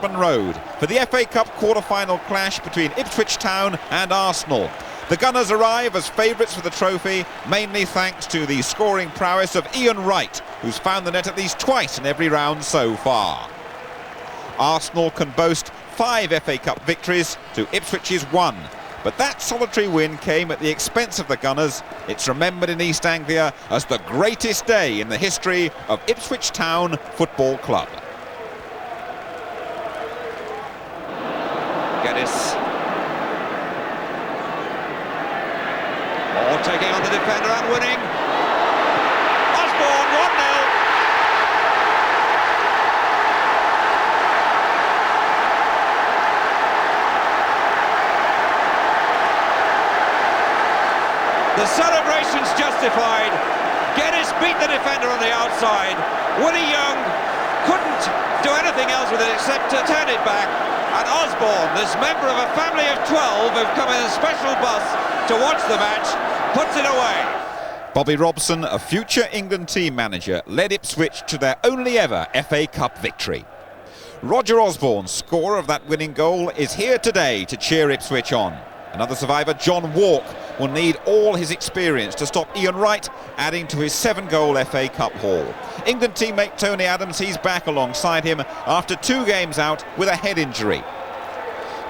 Road for the FA Cup quarter-final clash between Ipswich Town and Arsenal. The Gunners arrive as favourites for the trophy, mainly thanks to the scoring prowess of Ian Wright, who's found the net at least twice in every round so far. Arsenal can boast 5 FA Cup victories to Ipswich's 1, but that solitary win came at the expense of the Gunners. It's remembered in East Anglia as the greatest day in the history of Ipswich Town Football Club. Geddes. Taking on the defender and winning. Osborne 1-0. The celebration's justified. Geddes beat the defender on the outside. Willie Young couldn't do anything else with it except to turn it back. And Osborne, this member of a family of 12 who've come in a special bus to watch the match, puts it away. Bobby Robson, a future England team manager, led Ipswich to their only ever FA Cup victory. Roger Osborne, scorer of that winning goal, is here today to cheer Ipswich on. Another survivor, John Walk, will need all his experience to stop Ian Wright adding to his 7-goal FA Cup haul. England teammate Tony Adams, he's back alongside him after 2 games out with a head injury.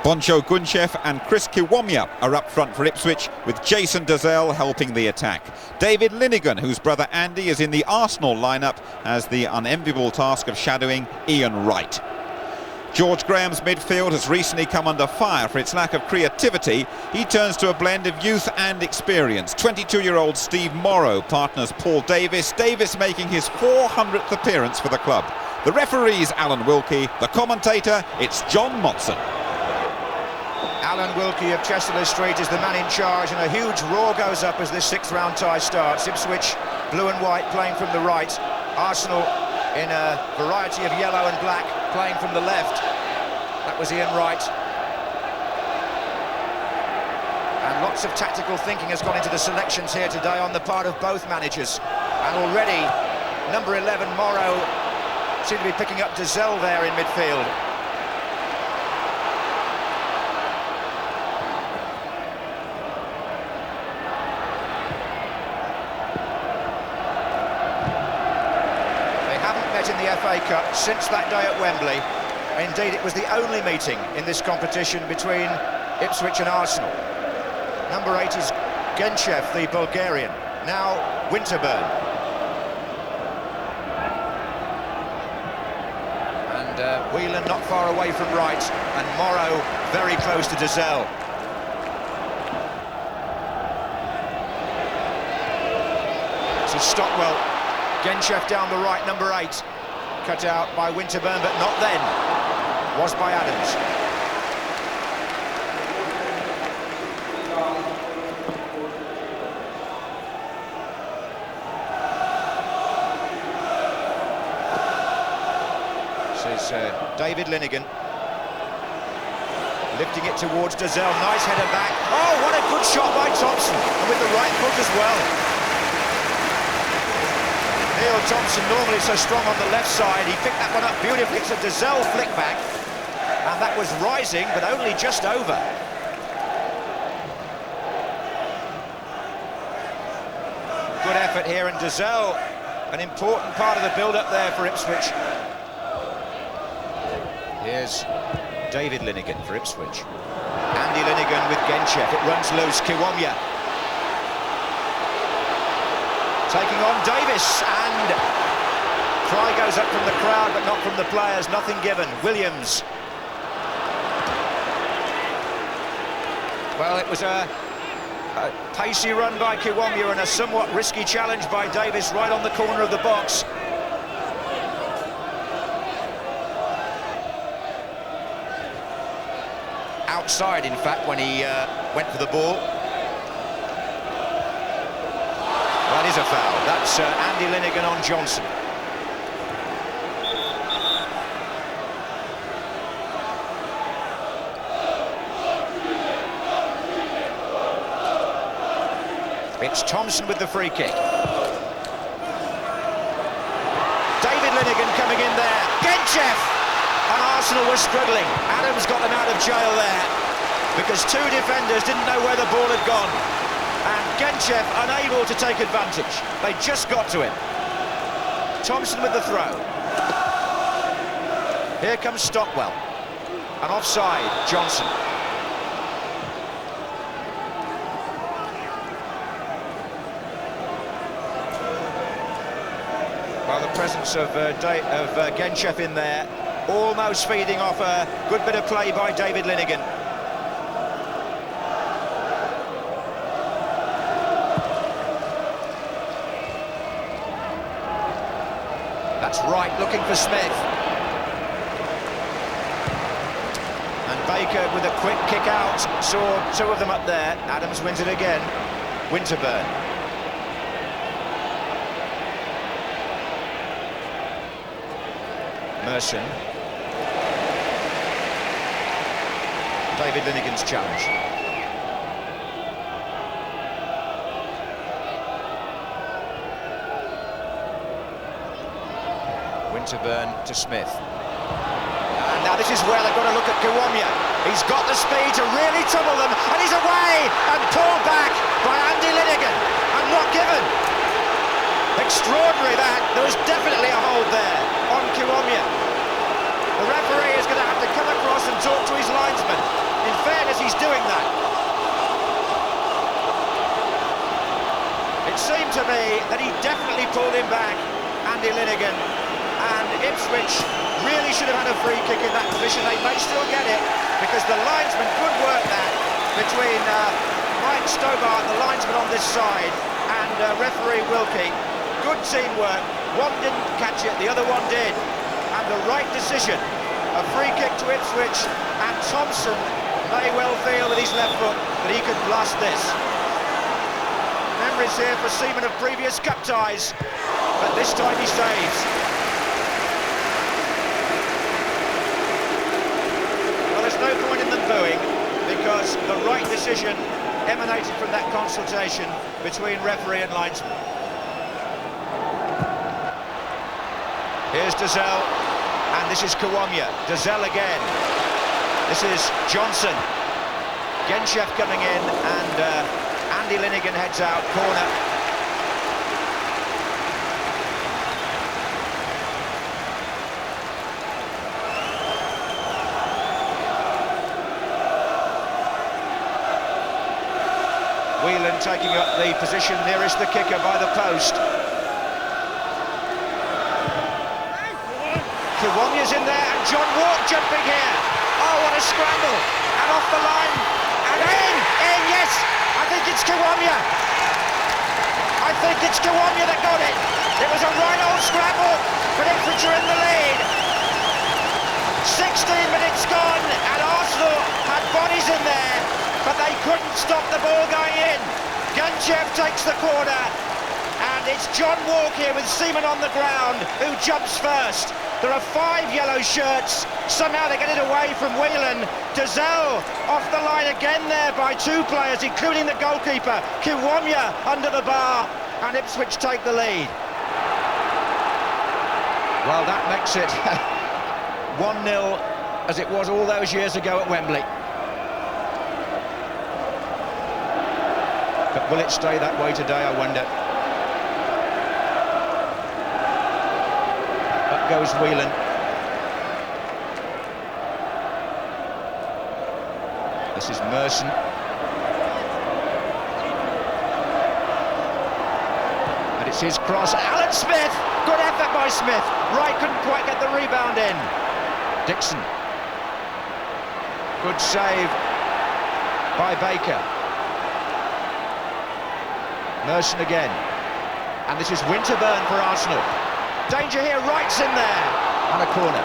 Boncho Gunchev and Chris Kiwomya are up front for Ipswich, with Jason Dazelle helping the attack. David Linnigan, whose brother Andy is in the Arsenal lineup, has the unenviable task of shadowing Ian Wright. George Graham's midfield has recently come under fire for its lack of creativity. He turns to a blend of youth and experience. 22-year-old Steve Morrow partners Paul Davis, Davis making his 400th appearance for the club. The referee's Alan Wilkie, the commentator, it's John Motson. Alan Wilkie of Chester Street is the man in charge, and a huge roar goes up as this 6th round tie starts. Ipswich, blue and white, playing from the right. Arsenal in a variety of yellow and black, playing from the left. That was Ian Wright. And lots of tactical thinking has gone into the selections here today on the part of both managers. And already, number 11, Morrow, seemed to be picking up Dazelle there in midfield. In the FA Cup since that day at Wembley. Indeed, it was the only meeting in this competition between Ipswich and Arsenal. Number 8 is Genchev, the Bulgarian. Now Winterburn. And Whelan not far away from Wright, and Morrow very close to Dazelle. So Stockwell. Genchev down the right, number 8. Cut out by Winterburn, but not then. Was by Adams. This is David Linnigan. Lifting it towards Dazelle. Nice header back. Oh, what a good shot by Thompson. And with the right foot as well. Neil Thompson, normally so strong on the left side, he picked that one up beautifully. It's a Dazelle flick back, and that was rising, but only just over. Good effort here, and Dazelle, an important part of the build-up there for Ipswich. Here's David Linnigan for Ipswich. Andy Linnigan with Genchev. It runs loose. Kiwomya taking on Davis, and cry goes up from the crowd, but not from the players. Nothing given. Williams. Well, it was a pacey run by Kiwomya and a somewhat risky challenge by Davis right on the corner of the box. Outside, in fact, when he went for the ball. That is a foul. That's Andy Linnigan on Johnson. It's Thompson with the free kick. David Linnigan coming in there. Genchev! And Arsenal were struggling. Adams got them out of jail there because two defenders didn't know where the ball had gone. And Genchev unable to take advantage. They just got to him. Thompson with the throw. Here comes Stockwell. And offside, Johnson. Well, the presence of Genchev in there, almost feeding off a good bit of play by David Linnigan. That's right, looking for Smith. And Baker with a quick kick out, saw two of them up there. Adams wins it again. Winterburn. Merson. David Linnigan's challenge. Winterburn to Smith. And now this is where they've got to look at Kiwomya. He's got the speed to really trouble them, and he's away and pulled back by Andy Linnigan and not given. Extraordinary that. There was definitely a hold there on Kiwomya. The referee is going to have to come across and talk to his linesman. In fairness, he's doing that. It seemed to me that he definitely pulled him back, Andy Linnigan, and Ipswich really should have had a free kick in that position. They may still get it, because the linesman could work that between Mike Stobart, the linesman on this side, and referee Wilkie. Good teamwork. One didn't catch it, the other one did. And the right decision. A free kick to Ipswich, and Thompson may well feel with his left foot that he could blast this. Memories here for Seaman of previous cup ties, but this time he saves. Well, there's no point in them booing, because the right decision emanated from that consultation between referee and linesman. Here's Dazelle, and this is Kiwomya. Dazelle again. This is Johnson. Genchev coming in, and Andy Linnigan heads out, corner. Whelan taking up the position nearest the kicker by the post. Kiwomya's in there, and John Walk jumping here. Oh, what a scramble! And off the line, and in, yes! I think it's Kiwomya. I think it's Kiwomya that got it. It was a right old scramble, but Ipswich are in the lead. 16 minutes gone, and Arsenal had bodies in there, but they couldn't stop the ball going in. Genchev takes the corner, and it's John Walk here with Seaman on the ground, who jumps first. There are 5 yellow shirts. Somehow they get it away from Whelan. Dazelle off the line again there by 2 players, including the goalkeeper. Kiwomya under the bar, and Ipswich take the lead. Well, that makes it 1-0 as it was all those years ago at Wembley. But will it stay that way today, I wonder? Goes Whelan. This is Merson. And it's his cross. Alan Smith! Good effort by Smith. Wright couldn't quite get the rebound in. Dixon. Good save by Baker. Merson again. And this is Winterburn for Arsenal. Danger here, Wright's in there, and a corner.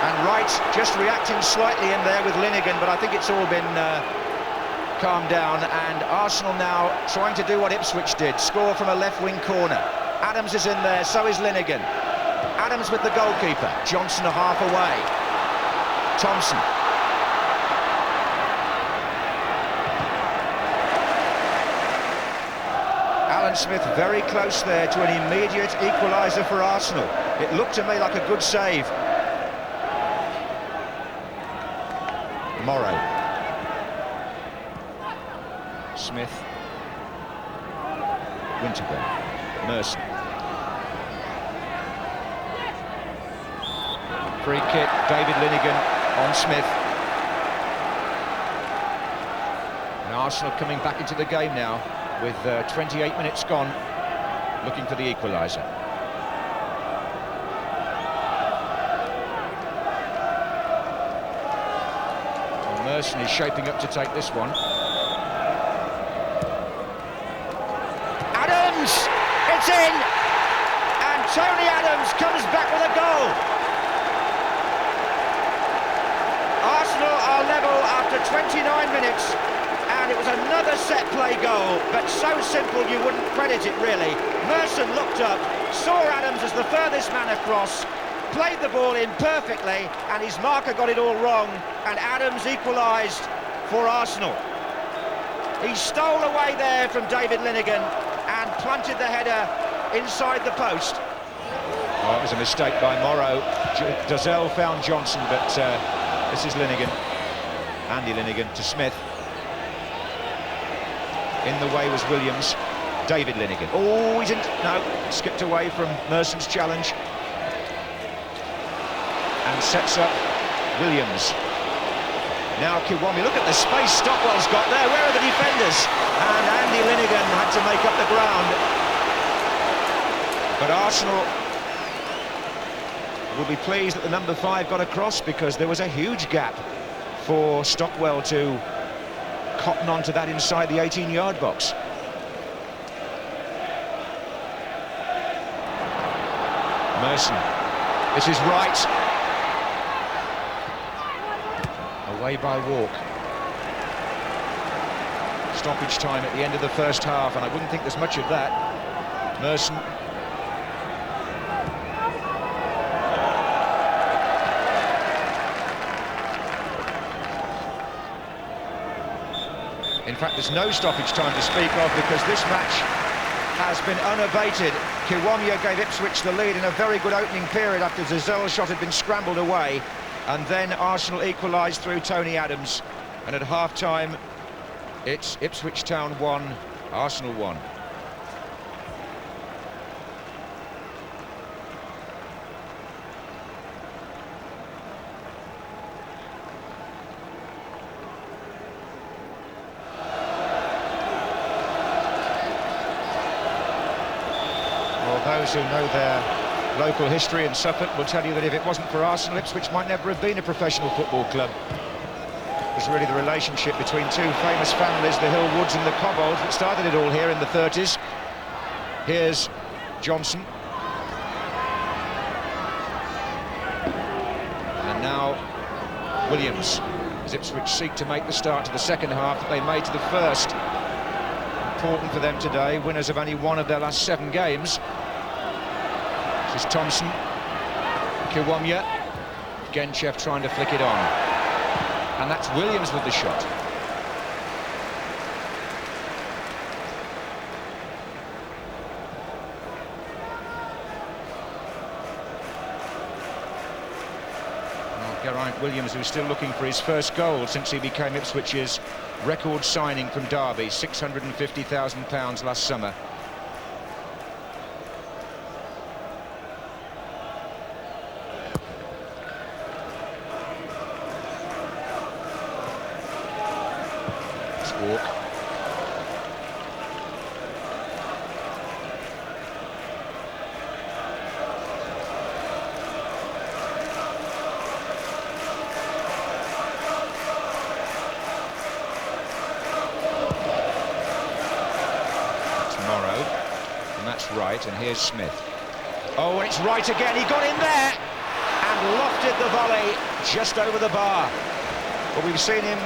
And Wright just reacting slightly in there with Linnigan, but I think it's all been calmed down, and Arsenal now trying to do what Ipswich did, score from a left-wing corner. Adams is in there, so is Linnigan. Adams with the goalkeeper, Johnson a half away. Thompson. Alan Smith very close there to an immediate equaliser for Arsenal. It looked to me like a good save. Morrow. Smith. Winterburn. Merson. Free kick, David Linnigan on Smith. And Arsenal coming back into the game now with 28 minutes gone, looking for the equaliser. Well, Merson is shaping up to take this one. Adams! It's in! And Tony Adams comes back with a goal. Arsenal are level after 29 minutes. And it was another set play goal, but so simple you wouldn't credit it really. Merson looked up, saw Adams as the furthest man across, played the ball in perfectly, and his marker got it all wrong, and Adams equalised for Arsenal. He stole away there from David Linnigan and planted the header inside the post. Oh, it was a mistake by Morrow. Dozzell found Johnson, but this is Linnigan. Andy Linnigan to Smith. In the way was Williams. David Linnigan. Oh, he didn't. No, skipped away from Merson's challenge. And sets up Williams. Now Kiwami. Look at the space Stockwell's got there. Where are the defenders? And Andy Linnigan had to make up the ground. But Arsenal will be pleased that the number 5 got across, because there was a huge gap for Stockwell to cotton onto that inside the 18-yard box. Merson. This is right. Away by Walk. Stoppage time at the end of the first half, and I wouldn't think there's much of that. Merson. In fact, there's no stoppage time to speak of, because this match has been unabated. Kiwami gave Ipswich the lead in a very good opening period after Dozzell's shot had been scrambled away, and then Arsenal equalised through Tony Adams, and at half-time it's Ipswich Town 1, Arsenal 1. Those who know their local history in Suffolk will tell you that if it wasn't for Arsenal, Ipswich might never have been a professional football club. It was really the relationship between two famous families, the Hillwoods and the Cobbolds, that started it all here in the 30s. Here's Johnson. And now Williams, as Ipswich seek to make the start to the second half that they made to the first. Important for them today, winners of only one of their last 7 games. This is Thompson. Kiwami. Genchev trying to flick it on. And that's Williams with the shot. Well, Geraint Williams, who's still looking for his first goal since he became Ipswich's record signing from Derby, £650,000 last summer. Walk. Tomorrow, and that's right, and here's Smith. Oh, and it's right again, he got in there and lofted the volley just over the bar. But we've seen him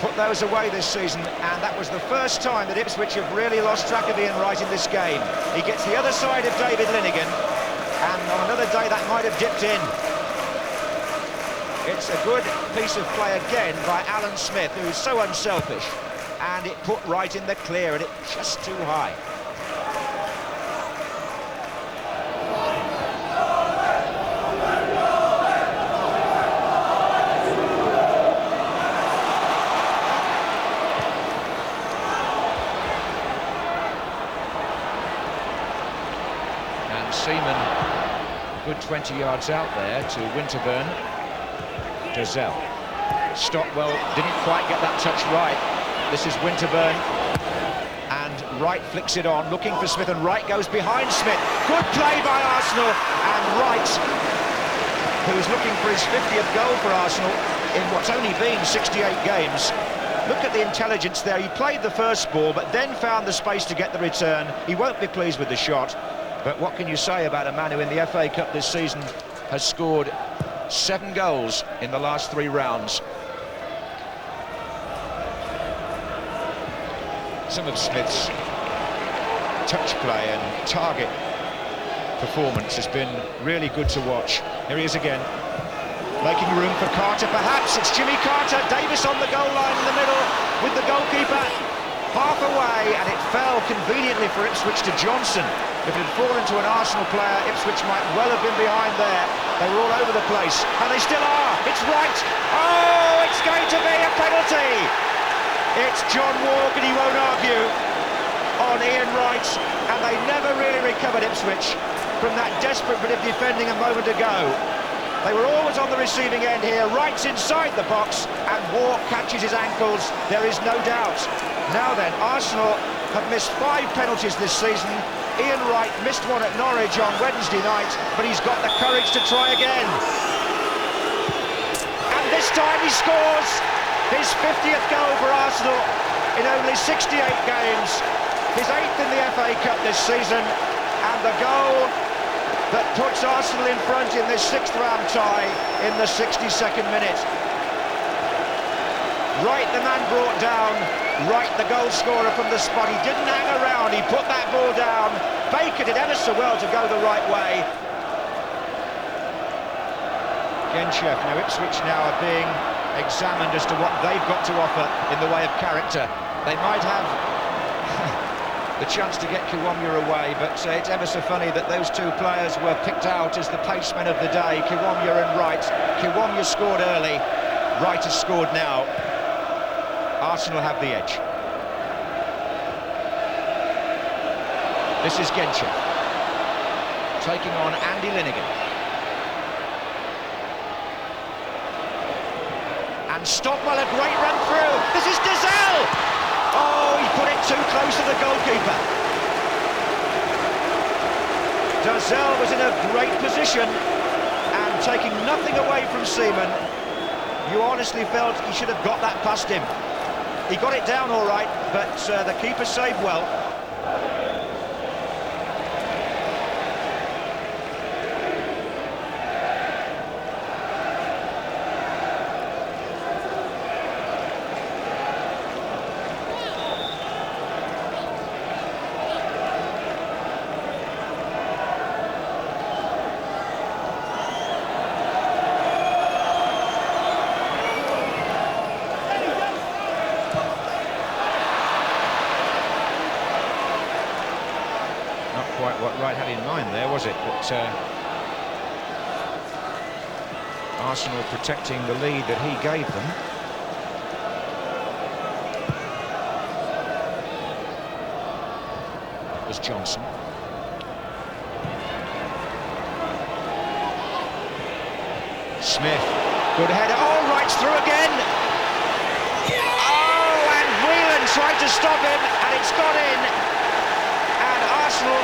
put those away this season, and that was the first time that Ipswich have really lost track of Ian Wright in this game. He gets the other side of David Linnigan, and on another day that might have dipped in. It's a good piece of play again by Alan Smith, who's so unselfish, and it put Wright in the clear, and it's just too high. 20 yards out there to Winterburn. Dozel. Stockwell didn't quite get that touch right. This is Winterburn. And Wright flicks it on, looking for Smith, and Wright goes behind Smith. Good play by Arsenal, and Wright, who's looking for his 50th goal for Arsenal in what's only been 68 games. Look at the intelligence there. He played the first ball, but then found the space to get the return. He won't be pleased with the shot, but what can you say about a man who in the FA Cup this season has scored 7 goals in the last 3 rounds? Some of Smith's touch play and target performance has been really good to watch. Here he is again, making room for Carter perhaps. It's Jimmy Carter, Davis on the goal line in the middle with the goalkeeper half away, and it fell conveniently for Ipswich to Johnson. If it had fallen to an Arsenal player, Ipswich might well have been behind there. They were all over the place, and they still are. It's Wright. Oh, it's going to be a penalty. It's John Walk, and he won't argue, on Ian Wright, and they never really recovered, Ipswich, from that desperate bit of defending a moment ago. They were always on the receiving end here. Wright's inside the box, and Walk catches his ankles, there is no doubt. Now then, Arsenal have missed 5 penalties this season. Ian Wright missed one at Norwich on Wednesday night, but he's got the courage to try again. And this time he scores his 50th goal for Arsenal in only 68 games, his 8th in the FA Cup this season, and the goal that puts Arsenal in front in this 6th round tie in the 62nd minute. Wright, the man brought down, Wright, the goal scorer from the spot. He didn't hang around, he put that ball down. Baker did ever so well to go the right way. Genchev, now Ipswich now are being examined as to what they've got to offer in the way of character. They might have the chance to get Kiwomya away, but it's ever so funny that those 2 players were picked out as the pacemen of the day, Kiwomya and Wright. Kiwomya scored early, Wright has scored now. Arsenal have the edge. This is Genchev taking on Andy Linnigan. And Stockwell, a great run through. This is Dozel! Oh, he put it too close to the goalkeeper. Dozel was in a great position and taking nothing away from Seaman. You honestly felt he should have got that past him. He got it down all right, but the keeper saved well. Quite what Wright had in mind there, was it? But Arsenal protecting the lead that he gave them. That was Johnson. Smith, good header. Oh, Wright's through again. Oh, and Whelan tried to stop him, and it's got in. And Arsenal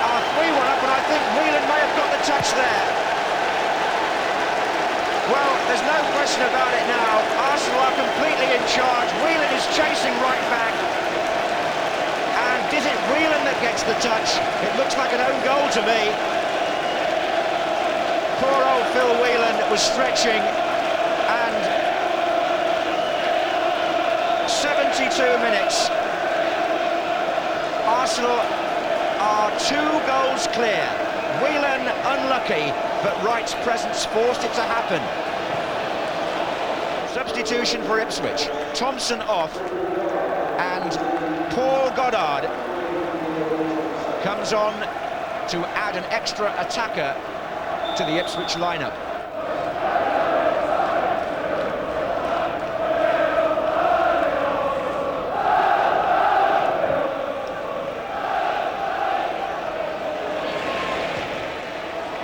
are 3-1 up, and I think Whelan may have got the touch there. Well, there's no question about it now. Arsenal are completely in charge. Whelan is chasing right back. And is it Whelan that gets the touch? It looks like an own goal to me. Poor old Phil Whelan was stretching, and 72 minutes. Arsenal are 2 goals clear. Whelan unlucky, but Wright's presence forced it to happen. Substitution for Ipswich. Thompson off, and Paul Goddard comes on to add an extra attacker to the Ipswich lineup.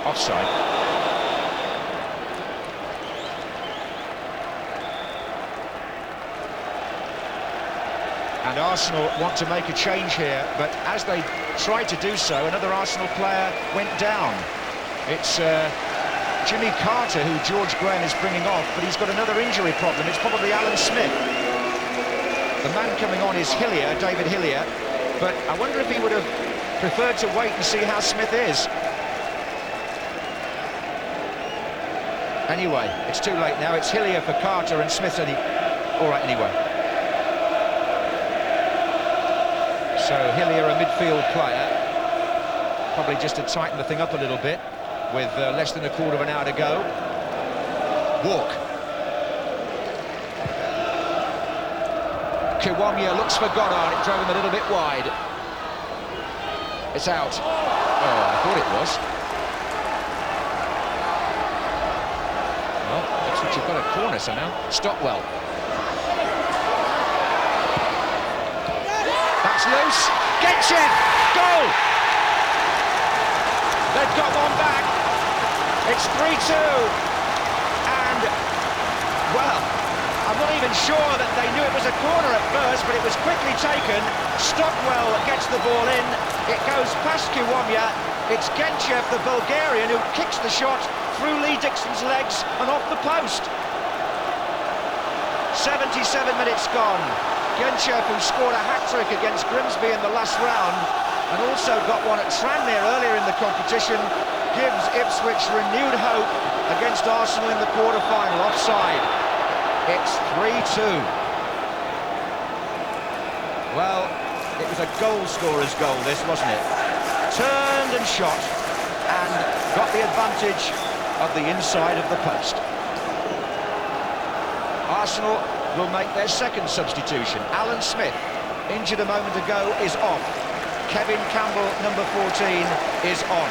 Offside. And Arsenal want to make a change here, but as they tried to do so, another Arsenal player went down. It's Jimmy Carter, who George Graham is bringing off, but he's got another injury problem. It's probably Alan Smith. The man coming on is Hillier, David Hillier, but I wonder if he would have preferred to wait and see how Smith is. Anyway, it's too late now. It's Hillier for Carter and Smith's only... All right, anyway. So Hillier, a midfield player, probably just to tighten the thing up a little bit with less than a quarter of an hour to go. Walk. Kiwamya looks for Goddard. It drove him a little bit wide. It's out. Oh, I thought it was. Well, looks like you've got a corner somehow. Stockwell. That's loose. Getchev! Goal! They've got one back. It's 3-2. And, well, I'm not even sure that they knew it was a corner at first, but it was quickly taken. Stockwell gets the ball in. It goes past Kiwamya. It's Getchev, the Bulgarian, who kicks the shot through Lee Dixon's legs and off the post. 77 minutes gone. Getchev, who scored a hat-trick against Grimsby in the last round and also got one at Tranmere earlier in the competition, gives Ipswich renewed hope against Arsenal in the quarter-final. Offside. It's 3-2. Well, it was a goal scorer's goal, this, wasn't it? Turned and shot and got the advantage of the inside of the post. Arsenal will make their second substitution. Alan Smith, injured a moment ago, is off. Kevin Campbell, number 14, is on.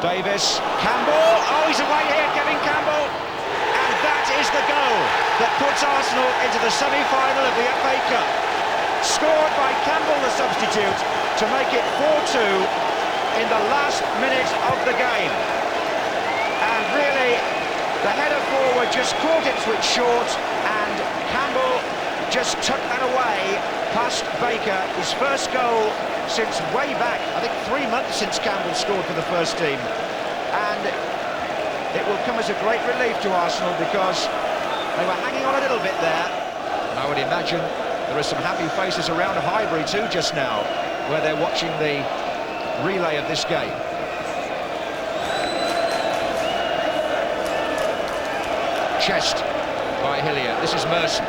Davis, Campbell, oh, he's away here, Kevin Campbell, and that is the goal that puts Arsenal into the semi-final of the FA Cup. Scored by Campbell, the substitute, to make it 4-2 in the last minute of the game. And really, the header forward just caught Ipswich short, and Campbell just took that away past Baker. His first goal since way back, I think 3 months since Campbell scored for the first team. And it will come as a great relief to Arsenal because they were hanging on a little bit there. And I would imagine there are some happy faces around Highbury too just now, where they're watching the relay of this game. Chest by Hillier. This is Merson.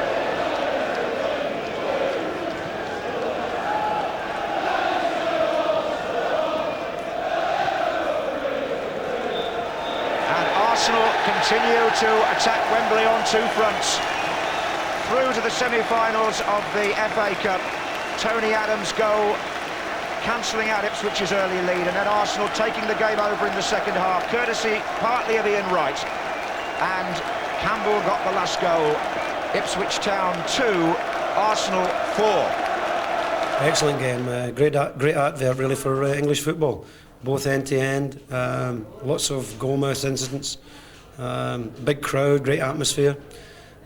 Arsenal continue to attack Wembley on two fronts. Through to the semi-finals of the FA Cup. Tony Adams' goal cancelling out Ipswich's early lead, and then Arsenal taking the game over in the second half, courtesy partly of Ian Wright. And Campbell got the last goal. Ipswich Town 2, Arsenal 4. Excellent game, great advert really for English football, both end to end, lots of goalmouth incidents, big crowd, great atmosphere,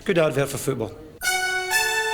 good advert for football.